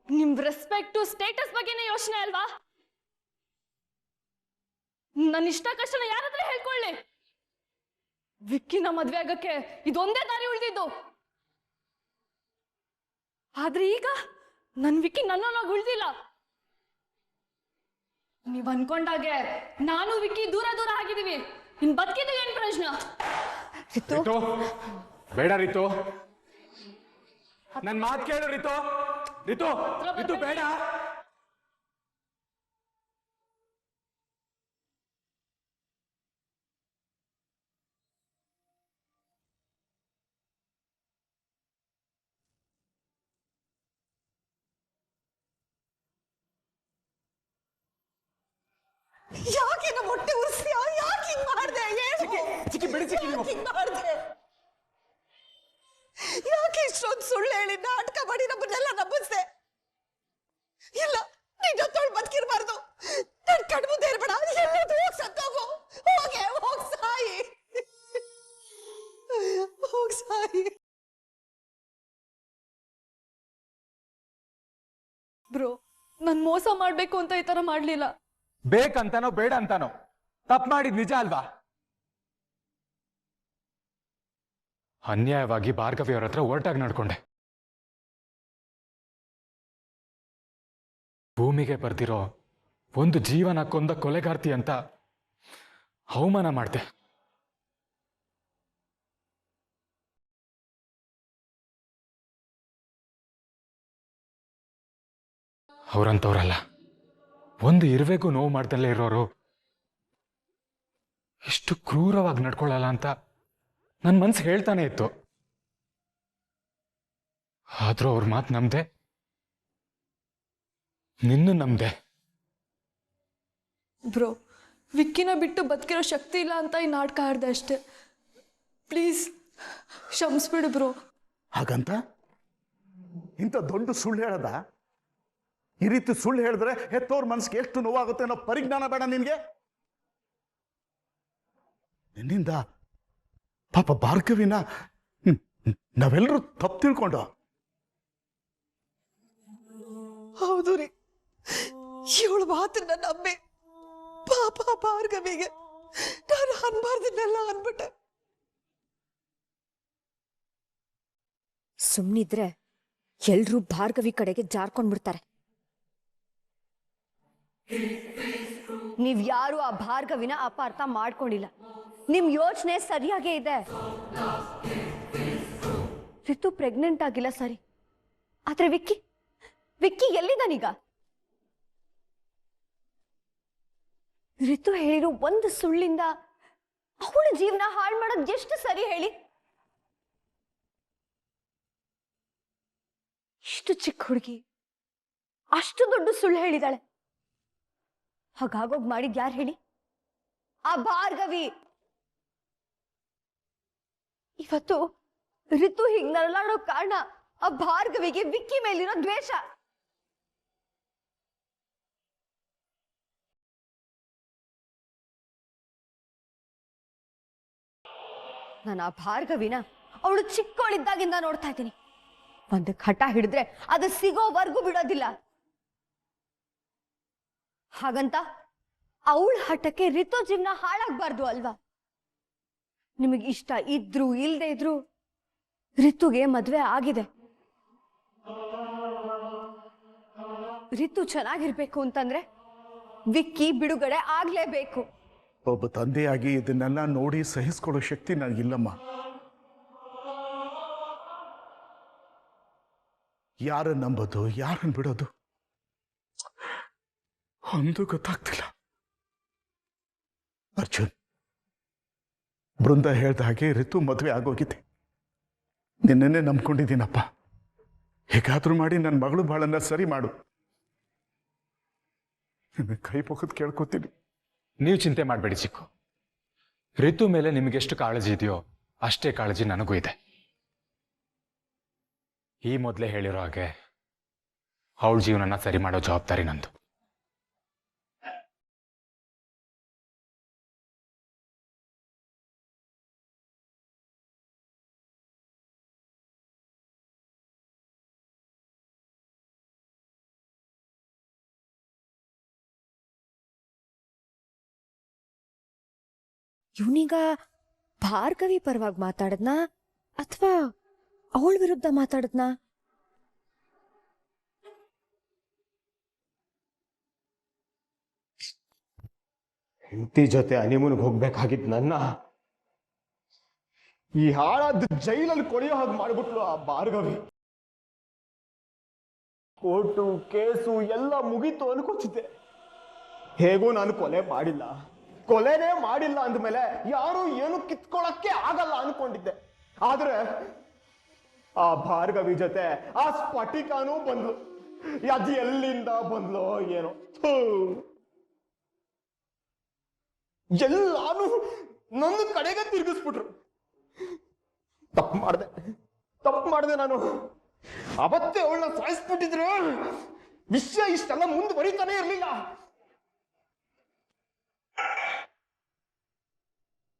ನಿಮ್ respect status ಬಗ್ಗೆನೇ ಯೋಚನೆ ಅಲ್ವಾ? ನನ್ನ ಇಷ್ಟ ಕಷ್ಟನ ಯಾರಾದ್ರೂ ಹೇಳ್ಕೊಳ್ಳಿ. ವಿಕ್ಕಿನ ಮದ್ವೆ ಆಗಕ್ಕೆ ಇದೊಂದೇ ದಾರಿ ಉಳಿದಿದ್ದು. ಆದ್ರೆ ಈಗ ನನ್ ವಿಕ್ಕಿ ನನ್ನೊಳಗೆ ಉಳಿದಿಲ್ಲ. ನೀವ್ ಅನ್ಕೊಂಡಾಗೆ ನಾನು ವಿಕ್ಕಿ ದೂರ ದೂರ ಆಗಿದೀವಿ. ಇನ್ ಬದುಕಿದ್ದು ಏನ್ ಪ್ರಶ್ನ? ರಿತು ಬೇಡ ರಿತು, ನನ್ ಮಾತು ಕೇಳು ರಿತು. ರಿತು ರಿತು ಬೇಡ. ಯಾಕೆ ನಮ್ಮ ಹೊಟ್ಟೆ ಉರ್ಸ್ತೀಯ? ಯಾಕೆ ಹಿಂಗ್ ಮಾಡ್ದೆ? ಚಿಕ್ಕಿ ಬಿಡಿ ಚಿಕ್ಕಿ, ನೀವು ಹಿಂಗ್ ಮಾಡ್ದೆ? ಯಾಕೆ ಇಷ್ಟೊಂದು ಸುಳ್ಳು ಹೇಳಿ ನಾಟಕ ಮಾಡಿ ನಮ್ಮನ್ನೆಲ್ಲ ನಂಬಿಸ್ದೆ? ಇಲ್ಲ, ನಿನ್ನ ಜೊತೆ ಬದುಕಿರ್ಬಾರ್ದು. ನನ್ ಕಣ್ಮುಂದೆ ಇರ್ಬೇಡ. ಎಲ್ಲಿದ್ದು ಹೋಗ್ ಸತ್ತೋಗು. ಹೋಗ್ ಸಾಯಿ. ಹೋಗ್ ಸಾಯಿ. ಬ್ರೋ, ನನ್ ಮೋಸ ಮಾಡ್ಬೇಕು ಅಂತ ಈ ತರ ಮಾಡ್ಲಿಲ್ಲ. ಬೇಕಂತಾನೋ ಬೇಡ ಅಂತಾನೋ ತಪ್ಪು ಮಾಡಿದ್ ನಿಜ ಅಲ್ವಾ? ಅನ್ಯಾಯವಾಗಿ ಭಾರ್ಗವಿ ಅವ್ರ ಹತ್ರ ಒರಟಾಗಿ ನಡ್ಕೊಂಡೆ. ಭೂಮಿಗೆ ಬರ್ದಿರೋ ಒಂದು ಜೀವನ ಕೊಂದ ಕೊಲೆಗಾರ್ತಿ ಅಂತ ಅವಮಾನ ಮಾಡ್ದೆ. ಅವ್ರಂತವ್ರಲ್ಲ, ಒಂದು ಇರುವೆಗೂ ನೋವು ಮಾಡ್ದಲ್ಲೇ ಇರೋರು ಎಷ್ಟು ಕ್ರೂರವಾಗಿ ನಡ್ಕೊಳ್ಳಲ್ಲ ಅಂತ ನನ್ನ ಮನ್ಸು ಹೇಳ್ತಾನೆ ಇತ್ತು. ಆದ್ರೂ ಅವ್ರ ಮಾತು ನಂಬ್ದೆ, ನಿನ್ನೂ ನಂಬ್ದೆ. ಬ್ರೋ, ವಿಕ್ಕಿನ ಬಿಟ್ಟು ಬದುಕಿರೋ ಶಕ್ತಿ ಇಲ್ಲ ಅಂತ ಈ ನಾಟಕ ಆಡ್ದೆ ಅಷ್ಟೇ. ಪ್ಲೀಸ್ ಕ್ಷಮಿಸ್ಬಿಡು ಬ್ರೋ. ಹಾಗಂತ ಇಂಥ ದೊಡ್ಡ ಸುಳ್ಳು ಹೇಳದ? ಈ ರೀತಿ ಸುಳ್ಳು ಹೇಳಿದ್ರೆ ಹೆತ್ತೋರ್ ಮನ್ಸಿಗೆ ಎಷ್ಟು ನೋವಾಗುತ್ತೆ ಅನ್ನೋ ಪರಿಜ್ಞಾನ ಬೇಡ ನಿನ್ಗೆ? ನಿನ್ನಿಂದ ಪಾಪ ಭಾರ್ಗವಿನ ನಾವೆಲ್ಲರೂ ತಪ್ಪು ತಿಳ್ಕೊಂಡು. ಹೌದು ರೀ, ಇವಳು ಮಾತನ್ನ ನಂಬಿ ಪಾಪ ಭಾರ್ಗವಿಗೆ ನಾನು ಅನ್ಬಾರ್ದನ್ನೆಲ್ಲ ಅನ್ಬಿಟ್ಟೆ. ಸುಮ್ನಿದ್ರೆ ಎಲ್ರೂ ಭಾರ್ಗವಿ ಕಡೆಗೆ ಜಾರ್ಕೊಂಡ್ಬಿಡ್ತಾರೆ. ನೀವ್ ಯಾರು ಆ ಭಾರ್ಗವಿನ ಅಪಾರ್ಥ ಮಾಡ್ಕೊಂಡಿಲ್ಲ. ನಿಮ್ ಯೋಚನೆ ಸರಿಯಾಗೇ ಇದೆ. ರಿತು ಪ್ರೆಗ್ನೆಂಟ್ ಆಗಿಲ್ಲ ಸರಿ, ಆದ್ರೆ ವಿಕ್ಕಿ ವಿಕ್ಕಿ ಎಲ್ಲಿದ್ದಾನೀಗ? ರಿತು ಹೇಳಿರೋ ಒಂದು ಸುಳ್ಳಿಂದ ಅವಳ ಜೀವನ ಹಾಳು ಮಾಡೋದು ಎಷ್ಟು ಸರಿ ಹೇಳಿ? ಇಷ್ಟು ಚಿಕ್ಕ ಹುಡುಗಿ ಅಷ್ಟು ದೊಡ್ಡ ಸುಳ್ಳು ಹೇಳಿದಾಳೆ. ಹಾಗಾಗೋಗ್ ಮಾಡಿದ್ ಯಾರು ಹೇಳಿ? ಆ ಭಾರ್ಗವಿ. ಇವತ್ತು ರಿತು ಹೀಗ್ ನರಳಾಡೋ ಕಾರಣ ಆ ಭಾರ್ಗವಿಗೆ ವಿಕ್ಕಿ ಮೇಲಿರೋ ದ್ವೇಷ. ನಾನು ಆ ಭಾರ್ಗವಿನ ಅವಳು ಚಿಕ್ಕವಳಿದ್ದಾಗಿಂದ ನೋಡ್ತಾ ಇದ್ದೀನಿ. ಒಂದು ಹಠ ಹಿಡಿದ್ರೆ ಅದು ಸಿಗೋವರೆಗೂ ಬಿಡೋದಿಲ್ಲ. ಹಾಗಂತ ಅವಳ ಹಠಕ್ಕೆ ರಿತು ಜೀವನ ಹಾಳಾಗ್ಬಾರ್ದು ಅಲ್ವಾ? ನಿಮಗೆ ಇಷ್ಟ ಇದ್ರು ಇಲ್ದೇ ಇದ್ರು ರಿತುಗೆ ಮದ್ವೆ ಆಗಿದೆ. ರಿತು ಚೆನ್ನಾಗಿರ್ಬೇಕು ಅಂತಂದ್ರೆ ವಿಕ್ಕಿ ಬಿಡುಗಡೆ ಆಗ್ಲೇಬೇಕು. ಒಬ್ಬ ತಂದೆಯಾಗಿ ಇದನ್ನೆಲ್ಲ ನೋಡಿ ಸಹಿಸ್ಕೊಳ್ಳೋ ಶಕ್ತಿ ನನಗಿಲ್ಲಮ್ಮ. ಯಾರನ್ನ ನಂಬೋದು, ಯಾರನ್ನ ಬಿಡೋದು ಒಂದು ಗೊತ್ತಾಗ್ತಿಲ್ಲ. ಅರ್ಜುನ್, ಬೃಂದ ಹೇಳ್ದ ಹಾಗೆ ರಿತು ಮದುವೆ ಆಗೋಗಿದೆ. ನಿನ್ನೆ ನಂಬ್ಕೊಂಡಿದ್ದೀನಪ್ಪ. ಹೇಗಾದ್ರೂ ಮಾಡಿ ನನ್ನ ಮಗಳು ಬಾಳನ್ನ ಸರಿ ಮಾಡು. ನಿನ್ನ ಕೈ ಮುಗಿದು ಕೇಳ್ಕೊತೀನಿ. ನೀವು ಚಿಂತೆ ಮಾಡಬೇಡಿ ಚಿಕ್ಕು. ರಿತು ಮೇಲೆ ನಿಮಗೆಷ್ಟು ಕಾಳಜಿ ಇದೆಯೋ ಅಷ್ಟೇ ಕಾಳಜಿ ನನಗೂ ಇದೆ. ಈ ಮೊದಲೇ ಹೇಳಿರೋ ಹಾಗೆ ಅವಳ ಜೀವನನ ಸರಿ ಮಾಡೋ ಜವಾಬ್ದಾರಿ ನಂದು. ಇವನೀಗ ಭಾರ್ಗವಿ ಪರವಾಗಿ ಮಾತಾಡದ್ನಾ ಅಥವಾ ಅವಳ ವಿರುದ್ಧ ಮಾತಾಡದ್ನಾ? ಹೆಂಡತಿ ಜೊತೆ ಹನಿಮೂನ್ಗೆ ಹೋಗ್ಬೇಕಾಗಿತ್ತು ನನ್ನ ಈ ಹಾಳಾದ ಜೈಲಲ್ಲಿ ಕೊಳೆಯೋ ಹಾಗೆ ಮಾಡ್ಬಿಟ್ಲು ಆ ಭಾರ್ಗವಿ. ಕೋರ್ಟು ಕೇಸು ಎಲ್ಲ ಮುಗೀತು ಅನ್ಕೋತಿದ್ದೆ. ಹೇಗೂ ನಾನು ಕೊಲೆನೇ ಮಾಡಿಲ್ಲ ಅಂದ್ಮೇಲೆ ಯಾರು ಏನು ಕಿತ್ಕೊಳಕ್ಕೆ ಆಗಲ್ಲ ಅನ್ಕೊಂಡಿದ್ದೆ. ಆದ್ರೆ ಆ ಭಾರ್ಗವಿ ಜೊತೆ ಆ ಸ್ಫಟಿಕಾನೂ ಬಂದ್ಲು. ಅದು ಎಲ್ಲಿಂದ ಬಂದ್ಲೋ ಏನೋ, ಎಲ್ಲಾನು ನನ್ನ ಕಡೆಗೆ ತಿರುಗಿಸ್ಬಿಟ್ರು. ತಪ್ಪು ಮಾಡಿದೆ ನಾನು. ಅವತ್ತೇ ಅವಳನ್ನ ಸಾಯಿಸ್ಬಿಟ್ಟಿದ್ರು ವಿಷಯ ಇಷ್ಟೆಲ್ಲ ಮುಂದುವರಿತಾನೆ ಇರ್ಲಿಲ್ಲ.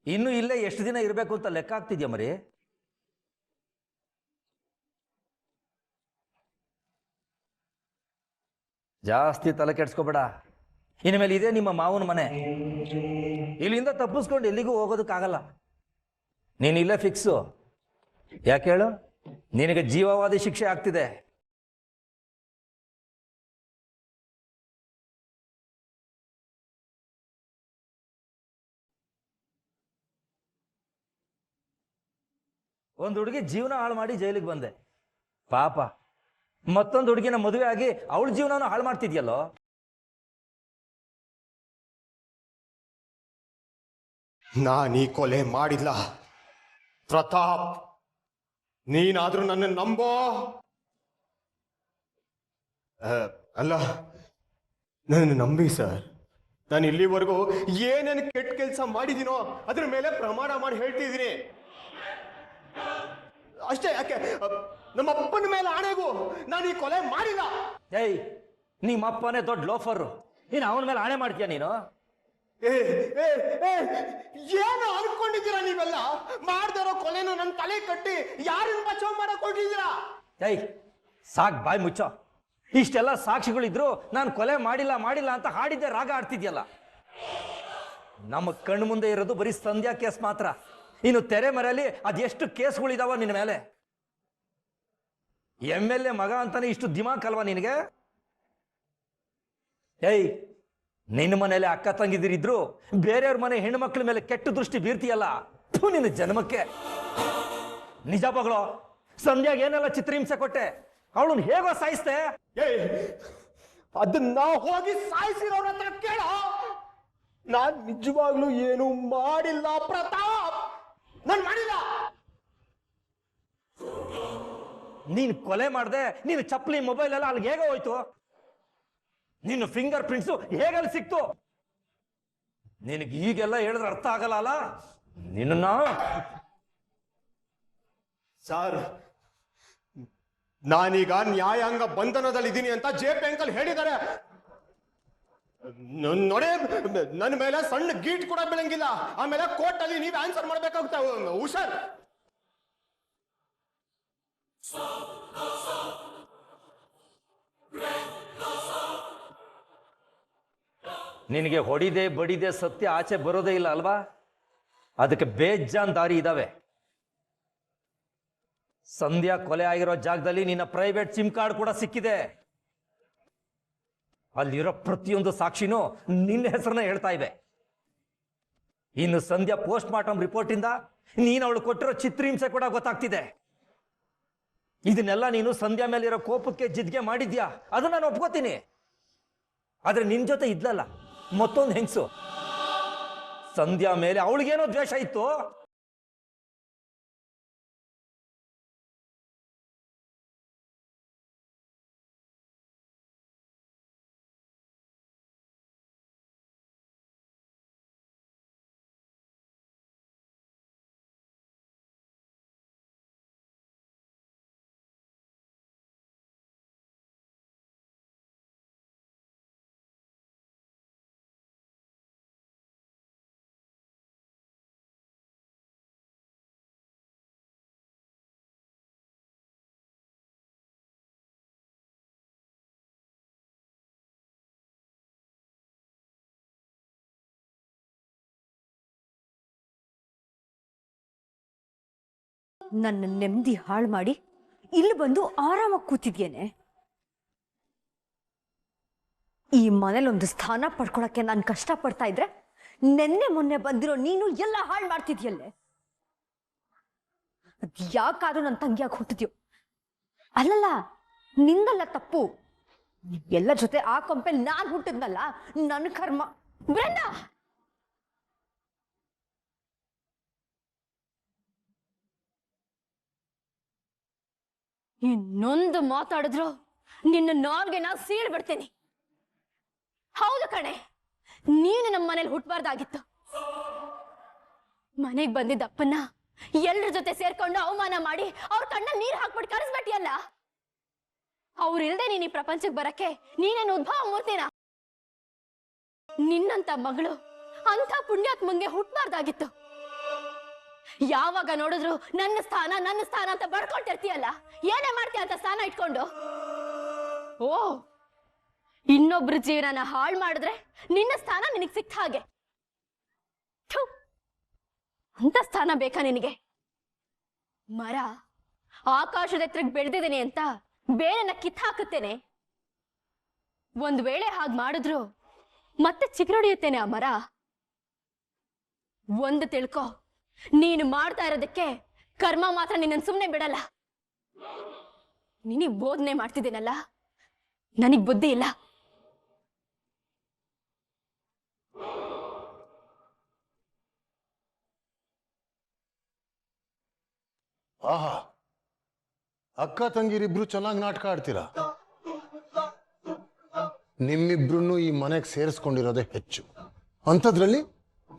ಇನ್ನು ಇಲ್ಲೇ ಎಷ್ಟು ದಿನ ಇರಬೇಕು ಅಂತ ಲೆಕ್ಕ ಆಗ್ತಿದ್ಯಾ ಮರಿ? ಜಾಸ್ತಿ ತಲೆ ಕೆಡ್ಸ್ಕೋಬೇಡ. ಇನ್ಮೇಲೆ ಇದೇ ನಿಮ್ಮ ಮಾವನ ಮನೆ. ಇಲ್ಲಿಂದ ತಪ್ಪಿಸ್ಕೊಂಡು ಎಲ್ಲಿಗೂ ಹೋಗೋದಕ್ಕಾಗಲ್ಲ. ನೀನು ಇಲ್ಲೇ ಫಿಕ್ಸು. ಯಾಕೆ ಹೇಳು? ನಿನಗೆ ಜೀವಾವಧಿ ಶಿಕ್ಷೆ ಆಗ್ತಿದೆ. ಒಂದು ಹುಡುಗಿ ಜೀವನ ಹಾಳು ಮಾಡಿ ಜೈಲಿಗೆ ಬಂದೆ. ಪಾಪ ಮತ್ತೊಂದು ಹುಡುಗಿನ ಮದುವೆ ಆಗಿ ಅವಳ ಜೀವನನೂ ಹಾಳು ಮಾಡ್ತಿದ್ಯಲ್ಲೋ. ನಾನೀ ಕೊಲೆ ಮಾಡಿಲ್ಲ ಪ್ರತಾಪ್. ನೀನಾದ್ರೂ ನನ್ನ ನಂಬೋ. ಅಲ್ಲ, ನನ್ನ ನಂಬಿ ಸರ್. ನಾನು ಇಲ್ಲಿವರೆಗೂ ಏನೇನು ಕೆಟ್ಟ ಕೆಲಸ ಮಾಡಿದ್ದೀನೋ ಅದ್ರ ಮೇಲೆ ಪ್ರಮಾಣ ಮಾಡಿ ಹೇಳ್ತಿದ್ದೀನಿ ಅಷ್ಟೇ. ಯಾಕೆ ನಮ್ಮ ಅಪ್ಪನ ಮೇಲೆ ಆಣೆಗೂ ನಾನು ಈ ಕೊಲೆ ಮಾಡಿಲ್ಲ. ಏಯ್, ನಿಮ್ಮ ಅಪ್ಪನೇ ದೊಡ್ಡ ಲೋಫರು. ನೀನು ಅವನ ಮೇಲೆ ಆಣೆ ಮಾಡ್ತೀಯ ನೀನು? ಏನು ಅನ್ಕೊಂಡಿದ್ದೀರಾ ನೀವೆಲ್ಲ? ಮಾಡ್ದಿರೋ ಕೊಲೆನು ನನ್ನ ತಲೆ ಕಟ್ಟಿ ಯಾರನ್ನ ಬಚಾವ್ ಮಾಡಕ್ ಹೊರಟಿದ್ದೀರಾ? ಏಯ್, ಸಾಕ್ ಬಾಯ್ ಮುಚ್ಚೋ. ಇಷ್ಟೆಲ್ಲ ಸಾಕ್ಷಿಗಳಿದ್ರು ನಾನು ಕೊಲೆ ಮಾಡಿಲ್ಲ ಅಂತ ಹಾಡಿದ್ದೆ ರಾಗ ಆಡ್ತಿದ್ಯಲ್ಲ. ನಮ್ಮ ಕಣ್ಣು ಮುಂದೆ ಇರೋದು ಬರೀ ಸಂಧ್ಯಾ ಕೇಸ್ ಮಾತ್ರ. ಇನ್ನು ತೆರೆ ಮರೆಯಲ್ಲಿ ಅದೆಷ್ಟು ಕೇಸ್ಗಳಿದಾವ ನಿನ್ನ ಮೇಲೆ. MLA ಮಗ ಅಂತಾನೆ ಇಷ್ಟು ದಿಮಾಕ್ ಅಲ್ವಾ ನಿನಗೆ? ಏಯ್, ನಿನ್ನ ಮನೇಲಿ ಅಕ್ಕ ತಂಗಿದಿರಿದ್ರು ಬೇರೆಯವ್ರ ಮನೆ ಹೆಣ್ಮಕ್ಳ ಮೇಲೆ ಕೆಟ್ಟ ದೃಷ್ಟಿ ಬೀರ್ತೀಯಲ್ಲ. ನಿನ್ನ ಜನ್ಮಕ್ಕೆ ನಿಜ ಬಗಳು. ಸಂಧ್ಯಾಗ ಏನೆಲ್ಲ ಚಿತ್ರಹಿಂಸೆ ಕೊಟ್ಟೆ, ಅವಳನ್ನ ಹೇಗೋ ಸಾಯಿಸ್ತೆ. ಅದನ್ನ ಹೋಗಿ ಸಾಯಿಸಿರೋರ ಹತ್ರ ಕೇಳ. ನಾನ್ ನಿಜವಾಗ್ಲೂ ಏನು ಮಾಡಿಲ್ಲ ಪ್ರತಾಪ್, ನಾನು ಮಾಡಿಲ್ಲ. ನೀನು ಕೊಲೆ ಮಾಡ್ದೆ, ನೀನು ಚಪ್ಪಲಿ ಮೊಬೈಲ್ ಎಲ್ಲ ಅಲ್ಲಿಗೆ ಹೇಗೋ ಹೋಯ್ತು? ನಿನ್ನ ಫಿಂಗರ್ ಪ್ರಿಂಟ್ಸು ಹೇಗಲ್ಲಿ ಸಿಕ್ತು? ನಿನಗೆ ಈಗೆಲ್ಲ ಹೇಳಿದ್ರೆ ಅರ್ಥ ಆಗಲ್ಲ ಅಲ್ಲ ನಿನ್ನ. ಸರ್, ನಾನೀಗ ನ್ಯಾಯಾಂಗ ಬಂಧನದಲ್ಲಿದ್ದೀನಿ ಅಂತ JP ಅಂಕಲ್ ಹೇಳಿದ್ದಾರೆ. ನೋಡಿ, ನನ್ನ ಮೇಲೆ ಸಣ್ಣ ಗೀಟ್ ಕೂಡ ಬೀಳಂಗಿಲ್ಲ. ಆಮೇಲೆ ಕೋರ್ಟ್ ಅಲ್ಲಿ ನೀವು ಆನ್ಸರ್ ಮಾಡ್ಬೇಕಾಗುತ್ತೆ. ಹುಷಾರ್. ನಿನಗೆ ಹೊಡಿದೆ ಬಡಿದೆ ಸತ್ಯ ಆಚೆ ಬರೋದೇ ಇಲ್ಲ ಅಲ್ವಾ? ಅದಕ್ಕೆ ಬೇಜಾನ್ ದಾರಿ ಇದಾವೆ. ಸಂಧ್ಯಾ ಕೊಲೆ ಆಗಿರೋ ಜಾಗದಲ್ಲಿ ನಿನ್ನ ಪ್ರೈವೇಟ್ ಸಿಮ್ ಕಾರ್ಡ್ ಕೂಡ ಸಿಕ್ಕಿದೆ. ಅಲ್ಲಿರೋ ಪ್ರತಿಯೊಂದು ಸಾಕ್ಷಿನೂ ನಿನ್ನ ಹೆಸರನ್ನ ಹೇಳ್ತಾ ಇವೆ. ಇನ್ನು ಸಂಧ್ಯಾ ಪೋಸ್ಟ್ ಮಾರ್ಟಮ್ ರಿಪೋರ್ಟ್ ಇಂದ ನೀನು ಅವಳು ಕೊಟ್ಟಿರೋ ಚಿತ್ರಹಿಂಸೆ ಕೂಡ ಗೊತ್ತಾಗ್ತಿದೆ. ಇದನ್ನೆಲ್ಲ ನೀನು ಸಂಧ್ಯಾ ಮೇಲಿರೋ ಕೋಪಕ್ಕೆ ಜಿದ್ಗೆ ಮಾಡಿದ್ಯಾ, ಅದು ನಾನು ಒಪ್ಕೋತೀನಿ. ಆದ್ರೆ ನಿನ್ ಜೊತೆ ಇದ್ಲಲ್ಲ ಮತ್ತೊಂದು ಹೆಂಗಸು, ಸಂಧ್ಯಾ ಮೇಲೆ ಅವಳಿಗೇನೋ ದ್ವೇಷ ಇತ್ತು. ನನ್ನ ನೆಮ್ಮದಿ ಹಾಳು ಮಾಡಿ ಇಲ್ಲಿ ಬಂದು ಆರಾಮಾಗಿ ಕೂತಿದ್ಯೇನೆ. ಈ ಮನೇಲಿ ಒಂದು ಸ್ಥಾನ ಪಡ್ಕೊಳಕ್ಕೆ ನಾನು ಕಷ್ಟಪಡ್ತಾ ಇದ್ರೆ ನೆನ್ನೆ ಮೊನ್ನೆ ಬಂದಿರೋ ನೀನು ಎಲ್ಲ ಹಾಳು ಮಾಡ್ತಿದ್ಯಲ್ಲೇ. ಅದ್ ಯಾಕಾದ್ರೂ ನನ್ನ ತಂಗಿಯಾಗಿ ಹುಟ್ಟಿದ್ಯೋ. ಅಲ್ಲಲ್ಲ, ನಿಂದಲ್ಲ ತಪ್ಪು, ಎಲ್ಲ ಜೊತೆ ಆ ಕೊಂಪೆಲ್ ನಾನ್ ಹುಟ್ಟಿದ್ನಲ್ಲ, ನನ್ನ ಕರ್ಮ. ಬೃಂದಾ, ಇನ್ನೊಂದು ಮಾತಾಡಿದ್ರು ನಿನ್ನ ನಾಲ್ಗೆ ನಾ ಸೀಳ್ ಬಿಡ್ತೀನಿ. ಹೌದು ಕಣೆ, ನೀನು ನಮ್ಮ ಮನೇಲಿ ಹುಟ್ಟಬಾರ್ದಾಗಿತ್ತು. ಮನೆಗ್ ಬಂದಿದ್ದ ಅಪ್ಪನ್ನ ಎಲ್ರ ಜೊತೆ ಸೇರ್ಕೊಂಡು ಅವಮಾನ ಮಾಡಿ ಅವ್ರ ಕಣ್ಣ ನೀರ್ ಹಾಕ್ಬಿಟ್ಟು ಕರೆಸ್ಬಿಟ್ಟಿಯಲ್ಲ. ಅವ್ರಿಲ್ದೆ ನೀನ್ ಈ ಪ್ರಪಂಚಕ್ಕೆ ಬರಕ್ಕೆ ನೀನೇನು ಉದ್ಭವ ಮೂರ್ತಿನ? ನಿನ್ನಂತ ಮಗಳು ಅಂತ ಪುಣ್ಯಾತ್ಮಂಗೆ ಹುಟ್ಟಬಾರ್ದಾಗಿತ್ತು. ಯಾವಾಗ ನೋಡಿದ್ರು ನನ್ನ ಸ್ಥಾನ ಅಂತ ಬಡ್ಕೊಳ್ತಿರ್ತೀಯಲ್ಲ, ಏನೇ ಮಾಡ್ತೀಯ ಅಂತ ಸ್ಥಾನ ಇಟ್ಕೊಂಡು? ಓ, ಇನ್ನೊಬ್ರ ಜೀವನನ ಹಾಳು ಮಾಡಿದ್ರೆ ನಿನ್ನ ಸ್ಥಾನ ನಿನಗ್ ಸಿಕ್ತ ಹಾಗೆ. ಥು, ಅಂತ ಸ್ಥಾನ ಬೇಕಾ ನಿನಗೆ? ಮರ ಆಕಾಶದ ಎತ್ತರಕ್ಕೆ ಬೆಳೆದಿದ್ದೀನಿ ಅಂತ ಬೇರೆನ ಕಿತ್ ಹಾಕುತ್ತೇನೆ. ಒಂದ್ ವೇಳೆ ಹಾಗೆ ಮಾಡಿದ್ರು ಮತ್ತೆ ಚಿಗುರೊಡೆಯುತ್ತೇನೆ ಆ ಮರ. ಒಂದು ತಿಳ್ಕೊ, ನೀನು ಮಾಡ್ತಾ ಇರೋದಕ್ಕೆ ಕರ್ಮ ಮಾತ್ರ ನಿನ್ನನ್ನು ಸುಮ್ಮನೆ ಬಿಡಲ್ಲ. ನಿನಗ್ ಬೋಧನೆ ಮಾಡ್ತಿದ್ದೀನಲ್ಲ, ನನಗ್ ಬುದ್ಧಿ ಇಲ್ಲ. ಆಹಾ, ಅಕ್ಕ ತಂಗಿರಿಬ್ರು ಚೆನ್ನಾಗಿ ನಾಟಕ ಆಡ್ತೀರಾ. ನಿಮ್ಮಿಬ್ರು ಈ ಮನೆಗೆ ಸೇರಿಸ್ಕೊಂಡಿರೋದೇ ಹೆಚ್ಚು. ಅಂಥದ್ರಲ್ಲಿ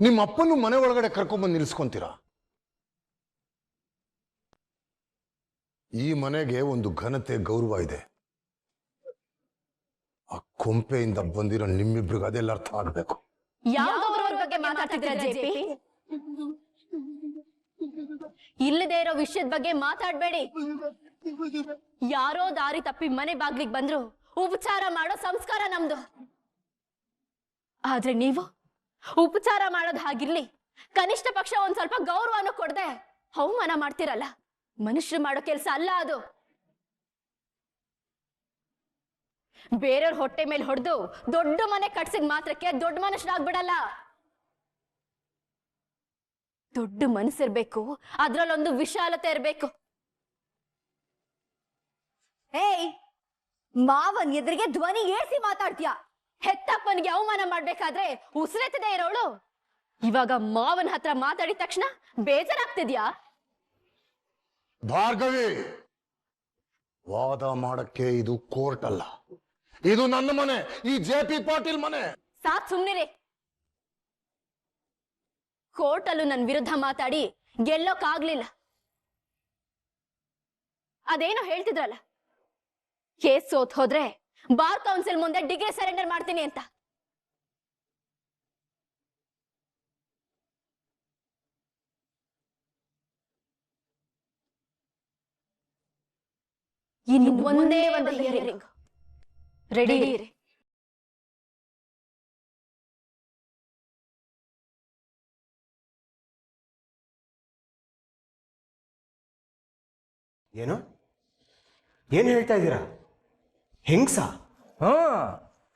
ನಿಮ್ಮ ಅಪ್ಪನು ಮನೆ ಒಳಗಡೆ ಕರ್ಕೊಂಡ್ಬಂದು ನಿಲ್ಸ್ಕೊಂತೀರಾ. ಈ ಮನೆಗೆ ಒಂದು ಘನತೆ ಗೌರವ ಇದೆ. ಆ ಕೊಂಪೆಯಿಂದ ಬಂದಿರೋ ನಿಮ್ಮಿಬ್ರಿಗೆ ಅದೆಲ್ಲ ಅರ್ಥ ಆಗ್ಬೇಕು. ಬಗ್ಗೆ ಮಾತಾಡ್ತಿದ್ದೀರಾ ಜೆಪಿ? ಇಲ್ಲದೆ ಇರೋ ವಿಷಯದ ಬಗ್ಗೆ ಮಾತಾಡ್ಬೇಡಿ. ಯಾರೋ ದಾರಿ ತಪ್ಪಿ ಮನೆ ಬಾಗ್ಲಿಗೆ ಬಂದ್ರು ಉಪಚಾರ ಮಾಡೋ ಸಂಸ್ಕಾರ ನಮ್ದು. ಆದ್ರೆ ನೀವು ಉಪಚಾರ ಮಾಡೋದು ಹಾಗಿರ್ಲಿ, ಕನಿಷ್ಠ ಪಕ್ಷ ಒಂದ್ ಸ್ವಲ್ಪ ಗೌರವನೂ ಕೊಡದೆ ಅವಮಾನ ಮಾಡ್ತಿರಲ್ಲ. ಮನುಷ್ಯರು ಮಾಡೋ ಕೆಲಸ ಅಲ್ಲ ಅದು. ಬೇರೆಯವ್ರ ಹೊಟ್ಟೆ ಮೇಲೆ ಹೊಡೆದು ದೊಡ್ಡ ಮನೆ ಕಟ್ಸಿದ ಮಾತ್ರಕ್ಕೆ ದೊಡ್ಡ ಮನುಷ್ಯರಾಗ್ಬಿಡಲ್ಲ. ದೊಡ್ಡ ಮನಸ್ಸಿರ್ಬೇಕು, ಅದ್ರಲ್ಲೊಂದು ವಿಶಾಲತೆ ಇರ್ಬೇಕು. ಏಯ್, ಮಾವನ್ ಎದುರಿಗೆ ಧ್ವನಿ ಏರಿಸಿ ಮಾತಾಡ್ತೀಯ? ಹೆತ್ತಪ್ಪನಿಗೆ ಅವಮಾನ ಮಾಡ್ಬೇಕಾದ್ರೆ ಉಸಿರೆತ್ತದೆ ಇರೋಳು ಇವಾಗ ಮಾವನ ಹತ್ರ ಮಾತಾಡಿದ ತಕ್ಷಣ ಬೇಜಾರಾಗ್ತಿದ್ಯಾ? ಭಾರ್ಗವಿ, ವಾದ ಮಾಡಕ್ಕೆ ಇದು ಕೋರ್ಟ್ ಅಲ್ಲ, ಇದು ನನ್ನ ಮನೆ, ಈ ಜೆ.ಪಿ. ಪಾಟೀಲ್ ಮನೆ. ಸಾಕ್ ಸುಮ್ನಿರಿ. ಕೋರ್ಟಲ್ಲೂ ನನ್ನ ವಿರುದ್ಧ ಮಾತಾಡಿ ಗೆಲ್ಲೋಕಾಗ್ಲಿಲ್ಲ. ಅದೇನೋ ಹೇಳ್ತಿದ್ರಲ್ಲ, ಕೇಸ್ ಸೋತ್ ಹೋದ್ರೆ ಬಾರ್ ಕೌನ್ಸಿಲ್ ಮುಂದೆ ಡಿಗ್ರಿ ಸರೆಂಡರ್ ಮಾಡ್ತೀನಿ ಅಂತ. ಇನ್ನು ಒಂದೇ ಒಂದು ಹಿಯರಿಂಗ್ ರೆಡಿ ಇರಿ. ಏನು ಏನ್ ಹೇಳ್ತಾ ಇದ್ದೀರಾ? ಹೆಂಗ್ಸ? ಹಾ,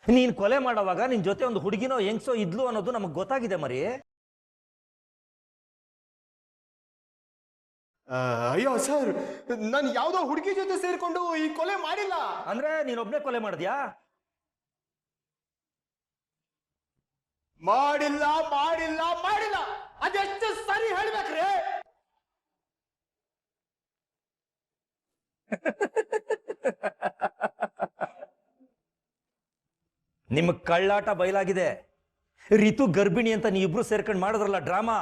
ನೀನ್ ಕೊಲೆ ಮಾಡೋವಾಗ ನಿನ್ ಜೊತೆ ಒಂದು ಹುಡುಗಿನೋ ಹೆಂಗ್ಸೋ ಇದ್ಲು ಅನ್ನೋದು ನಮಗ್ ಗೊತ್ತಾಗಿದೆ ಮರಿ. ಅಯ್ಯೋ ಸರ್, ನಾನು ಯಾವ್ದೋ ಹುಡುಗಿ ಜೊತೆ ಸೇರ್ಕೊಂಡು ಈ ಕೊಲೆ ಮಾಡಿಲ್ಲ. ಅಂದ್ರೆ ನೀನೊಬ್ನೇ ಕೊಲೆ ಮಾಡಿದ್ಯಾ? ಮಾಡಿಲ್ಲ ಮಾಡಿಲ್ಲ ಮಾಡಿಲ್ಲ, ಅದೆಷ್ಟು ಸರಿ ಹೇಳ್ಬೇಕ್ರಿ? ನಿಮ್ ಕಳ್ಳಾಟ ಬಯಲಾಗಿದೆ. ರಿತು ಗರ್ಭಿಣಿ ಅಂತ ನೀವಿಬ್ರು ಸೇರ್ಕೊಂಡು ಮಾಡಿದ್ರಲ್ಲ ಡ್ರಾಮಾ,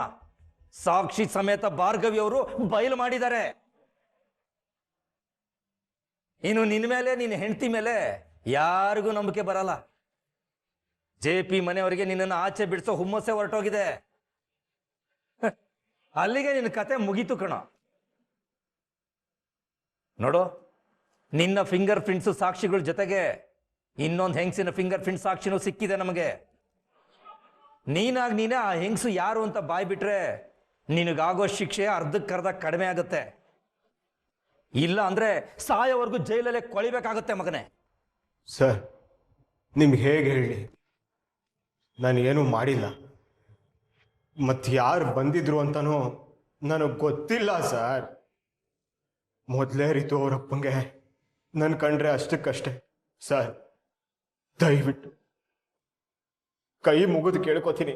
ಸಾಕ್ಷಿ ಸಮೇತ ಭಾರ್ಗವಿ ಅವರು ಬಯಲು ಮಾಡಿದ್ದಾರೆ. ಇನ್ನು ನಿನ್ನ ಮೇಲೆ, ನಿನ್ನ ಹೆಂಡತಿ ಮೇಲೆ ಯಾರಿಗೂ ನಂಬಿಕೆ ಬರಲ್ಲ. ಜೆ.ಪಿ. ಮನೆಯವರಿಗೆ ನಿನ್ನನ್ನು ಆಚೆ ಬಿಡಿಸೋ ಹುಮ್ಮಸ್ಸೆ ಹೊರಟೋಗಿದೆ. ಅಲ್ಲಿಗೆ ನಿನ್ನ ಕತೆ ಮುಗೀತು ಕಣ. ನೋಡು, ನಿನ್ನ ಫಿಂಗರ್ ಪ್ರಿಂಟ್ಸು ಸಾಕ್ಷಿಗಳ ಜೊತೆಗೆ ಇನ್ನೊಂದು ಹೆಂಗಸಿನ ಫಿಂಗರ್ ಪ್ರಿಂಟ್ ಸಾಕ್ಷಿನೂ ಸಿಕ್ಕಿದೆ ನಮಗೆ. ನೀನೇ ಆ ಹೆಂಗಸು ಯಾರು ಅಂತ ಬಾಯ್ ಬಿಟ್ರೆ ನಿನಗಾಗೋ ಶಿಕ್ಷೆ ಅರ್ಧಕ್ಕರ್ಧ ಕಡಿಮೆ ಆಗುತ್ತೆ. ಇಲ್ಲ ಅಂದ್ರೆ ಸಾಯೋವರೆಗೂ ಜೈಲಲ್ಲೇ ಕೊಳಿಬೇಕಾಗುತ್ತೆ ಮಗನೇ. ಸರ್ ನಿಮ್ಗೆ ಹೇಗೆ ಹೇಳಿ, ನಾನು ಏನೂ ಮಾಡಿಲ್ಲ. ಮತ್ತು ಯಾರು ಬಂದಿದ್ರು ಅಂತನೂ ನನಗೆ ಗೊತ್ತಿಲ್ಲ ಸರ್. ಮೊದಲೇ ರೀತು ಅವರಪ್ಪಂಗೆ ನನ್ನ ಕಂಡ್ರೆ ಅಷ್ಟಕ್ಕಷ್ಟೇ. ಸರ್ ದಯವಿಟ್ಟು ಕೈ ಮುಗಿದು ಕೇಳ್ಕೊತೀನಿ,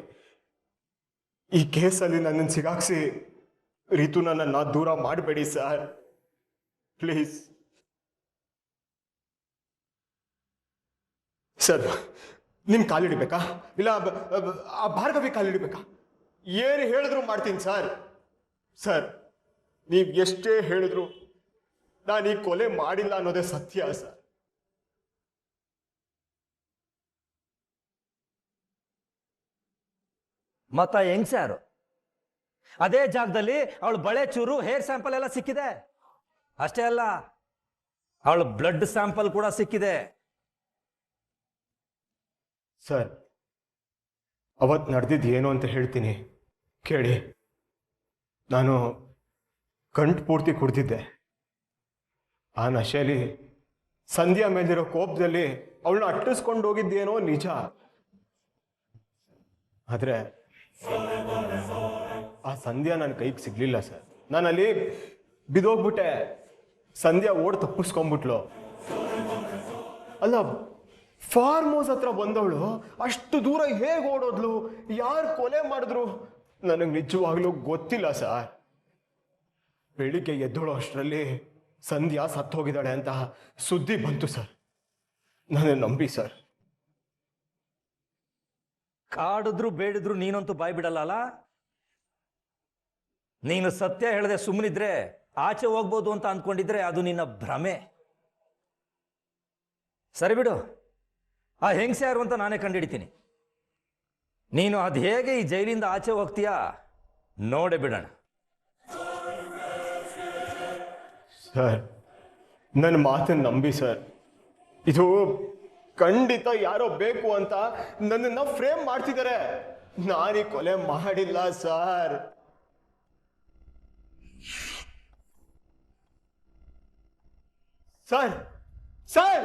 ಈ ಕೇಸಲ್ಲಿ ನನ್ನನ್ನು ಸಿಗಾಕ್ಸಿ ರೀತು ನನ್ನನ್ನು ದೂರ ಮಾಡಬೇಡಿ ಸರ್, ಪ್ಲೀಸ್. ಸರ್ ನಿಮ್ ಕಾಲಿಡಿಬೇಕಾ ಇಲ್ಲ ಆ ಭಾರ್ಗವಿ ಕಾಲಿಡಿಬೇಕಾ? ಏನು ಹೇಳಿದ್ರು ಮಾಡ್ತೀನಿ ಸರ್. ಸರ್ ನೀವು ಎಷ್ಟೇ ಹೇಳಿದ್ರು ನಾನು ಈ ಕೊಲೆ ಮಾಡಿಲ್ಲ ಅನ್ನೋದೇ ಸತ್ಯ ಸರ್. ಮತ್ತ ಹೆಂಗ್ ಸ್ಯಾರು ಅದೇ ಜಾಗದಲ್ಲಿ ಅವಳು ಬಳೆ ಚೂರು ಹೇರ್ ಸ್ಯಾಂಪಲ್ ಎಲ್ಲ ಸಿಕ್ಕಿದೆ. ಅಷ್ಟೇ ಅಲ್ಲ, ಅವಳು ಬ್ಲಡ್ ಸ್ಯಾಂಪಲ್ ಕೂಡ ಸಿಕ್ಕಿದೆ. ಸರ್ ಅವತ್ತು ನಡೆದಿದ್ದು ಏನು ಅಂತ ಹೇಳ್ತೀನಿ ಕೇಳಿ. ನಾನು ಗಂಟು ಪೂರ್ತಿ ಕುಡ್ದಿದ್ದೆ. ಆ ನಶೆಯಲ್ಲಿ ಸಂಧ್ಯಾ ಮೇಲಿರೋ ಕೋಪದಲ್ಲಿ ಅವಳನ್ನ ಅಟ್ಟಿಸ್ಕೊಂಡು ಹೋಗಿದ್ದೇನೋ ನಿಜ. ಆದರೆ ಆ ಸಂಧ್ಯಾ ನನ್ನ ಕೈಗೆ ಸಿಗ್ಲಿಲ್ಲ ಸರ್. ನಾನು ಅಲ್ಲಿ ಬಿದೋಗ್ಬಿಟ್ಟೆ. ಸಂಧ್ಯಾ ಓಡ್ ತಪ್ಪಿಸ್ಕೊಂಡ್ಬಿಟ್ಲು. ಅಲ್ಲ, ಫಾರ್ಮ್ ಹೌಸ್ ಹತ್ರ ಬಂದವಳು ಅಷ್ಟು ದೂರ ಹೇಗೆ ಓಡೋದ್ಲು, ಯಾರು ಕೊಲೆ ಮಾಡಿದ್ರು ನನಗೆ ನಿಜವಾಗ್ಲೂ ಗೊತ್ತಿಲ್ಲ ಸರ್. ಬೆಳಿಗ್ಗೆ ಎದ್ದೋಳು ಅಷ್ಟರಲ್ಲಿ ಸಂಧ್ಯಾ ಸತ್ತೋಗಿದ್ದಾಳೆ ಅಂತ ಸುದ್ದಿ ಬಂತು ಸರ್. ನನ್ನ ನಂಬಿ ಸರ್. ಕಾಡಿದ್ರು ಬೇಡಿದ್ರು ನೀನಂತೂ ಬಾಯ್ ಬಿಡಲ್ಲ. ನೀನು ಸತ್ಯ ಹೇಳದೆ ಸುಮ್ಮನಿದ್ರೆ ಆಚೆ ಹೋಗ್ಬೋದು ಅಂತ ಅಂದ್ಕೊಂಡಿದ್ರೆ ಅದು ನಿನ್ನ ಭ್ರಮೆ. ಸರಿ ಬಿಡು, ಆ ಹೆಂಗಸೆ ಯಾರು ಅಂತ ನಾನೇ ಕಂಡುಹಿಡಿತೀನಿ. ನೀನು ಅದು ಹೇಗೆ ಈ ಜೈಲಿಂದ ಆಚೆ ಹೋಗ್ತೀಯಾ ನೋಡೇ ಬಿಡೋಣ. ಸರ್ ನನ್ನ ಮಾತನ್ನು ನಂಬಿ ಸರ್. ಇದು ಖಂಡಿತ ಯಾರೋ ಬೇಕು ಅಂತ ನನ್ನನ್ನು ಫ್ರೇಮ್ ಮಾಡ್ತಿದ್ದಾರೆ. ನಾನೀ ಕೊಲೆ ಮಾಡಿಲ್ಲ ಸರ್. ಸರ್ ಸರ್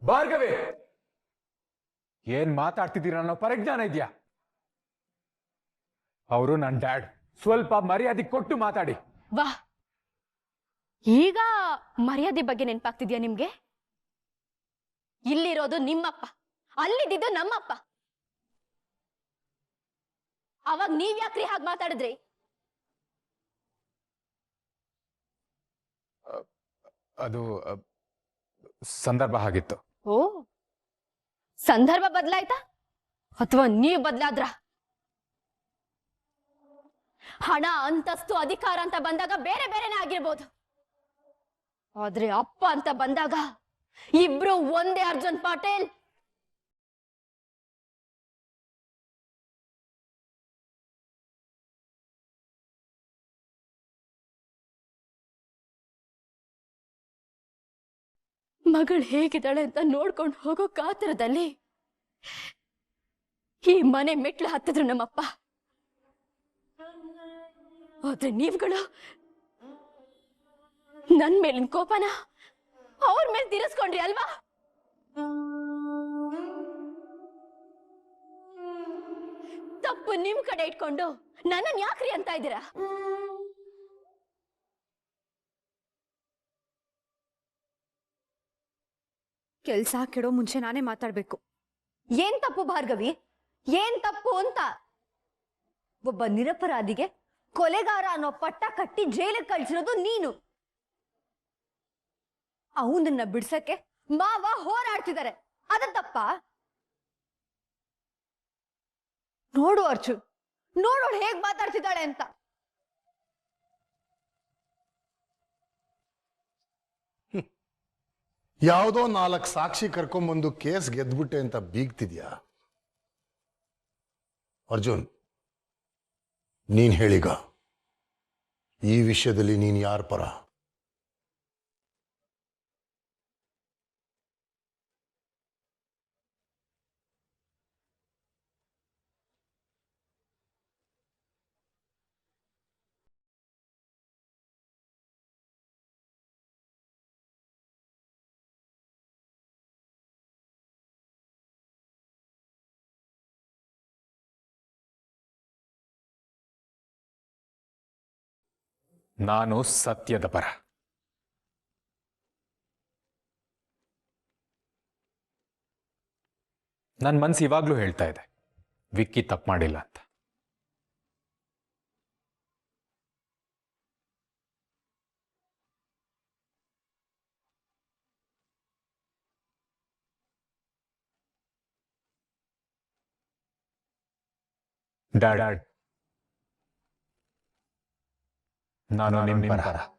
ಭಾರ್ಗವಿ, ಏನ್ ಮಾತಾಡ್ತಿದ್ದೀರ ಅನ್ನೋ ಪರಿಜ್ಞಾನ ಇದೆಯಾ? ಅವರು ನನ್ನ ಡ್ಯಾಡ್. ಸ್ವಲ್ಪ ಮರ್ಯಾದೆ ಕೊಟ್ಟು ಮಾತಾಡಿ. ವಾ, ಈಗ ಮರ್ಯಾದೆ ಬಗ್ಗೆ ನೆನಪಾಗ್ತಿದ್ಯಾ ನಿಮ್ಗೆ? ಇಲ್ಲಿರೋದು ನಿಮ್ಮಪ್ಪ, ಅಲ್ಲಿದ್ದು ನಮ್ಮಪ್ಪ. ಅವಾಗ ನೀವ್ ಯಾಕ್ರಿ ಹಾಗೆ ಮಾತಾಡಿದ್ರಿ? ಅದು ಸಂದರ್ಭ ಆಗಿತ್ತು. ಓ, ಸಂದರ್ಭ ಬದಲಾಯ್ತಾ ಅಥವಾ ನೀವ್ ಬದಲಾದ್ರ? ಹಣ, ಅಂತಸ್ತು, ಅಧಿಕಾರ ಅಂತ ಬಂದಾಗ ಬೇರೆ ಬೇರೆನೇ ಆಗಿರ್ಬೋದು. ಆದ್ರೆ ಅಪ್ಪ ಅಂತ ಬಂದಾಗ ಇಬ್ರು ಒಂದೇ. ಅರ್ಜುನ್ ಪಾಟೀಲ್, ಮಗಳು ಹೇಗಿದ್ದಾಳೆ ಅಂತ ನೋಡ್ಕೊಂಡು ಹೋಗೋ ಕಾತರದಲ್ಲಿ ಈ ಮನೆ ಮೆಟ್ಲು ಹತ್ತಿದ್ರು ನಮ್ಮಪ್ಪ. ಆದ್ರೆ ನೀವುಗಳು ನನ್ ಮೇಲಿನ ಕೋಪನ ಅವ್ರ ಮೇಲೆ ತೀರಿಸ್ಕೊಂಡ್ರಿ ಅಲ್ವಾ? ತಪ್ಪು ನಿಮ್ ಕಡೆ ಇಟ್ಕೊಂಡು ನನ್ನನ್ ಯಾಕ್ರಿ ಅಂತ ಇದ್ದೀರಾ? ಕೆಲ್ಸ ಕೆಡೋ ಮುಂಚೆ ನಾನೇ ಮಾತಾಡ್ಬೇಕು. ಏನ್ ತಪ್ಪು ಭಾರ್ಗವಿ, ಏನ್ ತಪ್ಪು ಅಂತ? ಒಬ್ಬ ನಿರಪರಾಧಿಗೆ ಕೊಲೆಗಾರ ಅನ್ನೋ ಪಟ್ಟ ಕಟ್ಟಿ ಜೈಲಿಗೆ ಕಳ್ಸಿರೋದು ನೀನು. ಅವನನ್ನ ಬಿಡ್ಸಕ್ಕೆ ಮಾವ ಹೋರಾಡ್ತಿದ್ದಾರೆ, ಅದ ತಪ್ಪ? ನೋಡು ಅರ್ಜುನ್, ನೋಡೋಳು ಹೇಗ್ ಮಾತಾಡ್ತಿದ್ದಾಳೆ ಅಂತ. ಯಾವುದೋ 4 ಸಾಕ್ಷಿ ಕರ್ಕೊಂಬಂದು ಕೇಸ್ ಗೆದ್ಬಿಟ್ಟೆ ಅಂತ ಬೀಗ್ತಿದ್ಯಾ? ಅರ್ಜುನ್, ನೀನ್ ಹೇಳಿಗ ಈ ವಿಷಯದಲ್ಲಿ ನೀನ್ ಯಾರ ಪರ? ನಾನು ಸತ್ಯದ ಪರ. ನನ್ನ ಮನಸ್ಸು ಇವಾಗ್ಲೂ ಹೇಳ್ತಾ ಇದೆ ವಿಕ್ಕಿ ತಪ್ಪು ಮಾಡಿಲ್ಲ ಅಂತ. ಡ್ಯಾಡ್, ನಾನು ನಿಮ್ಮ ಪರ.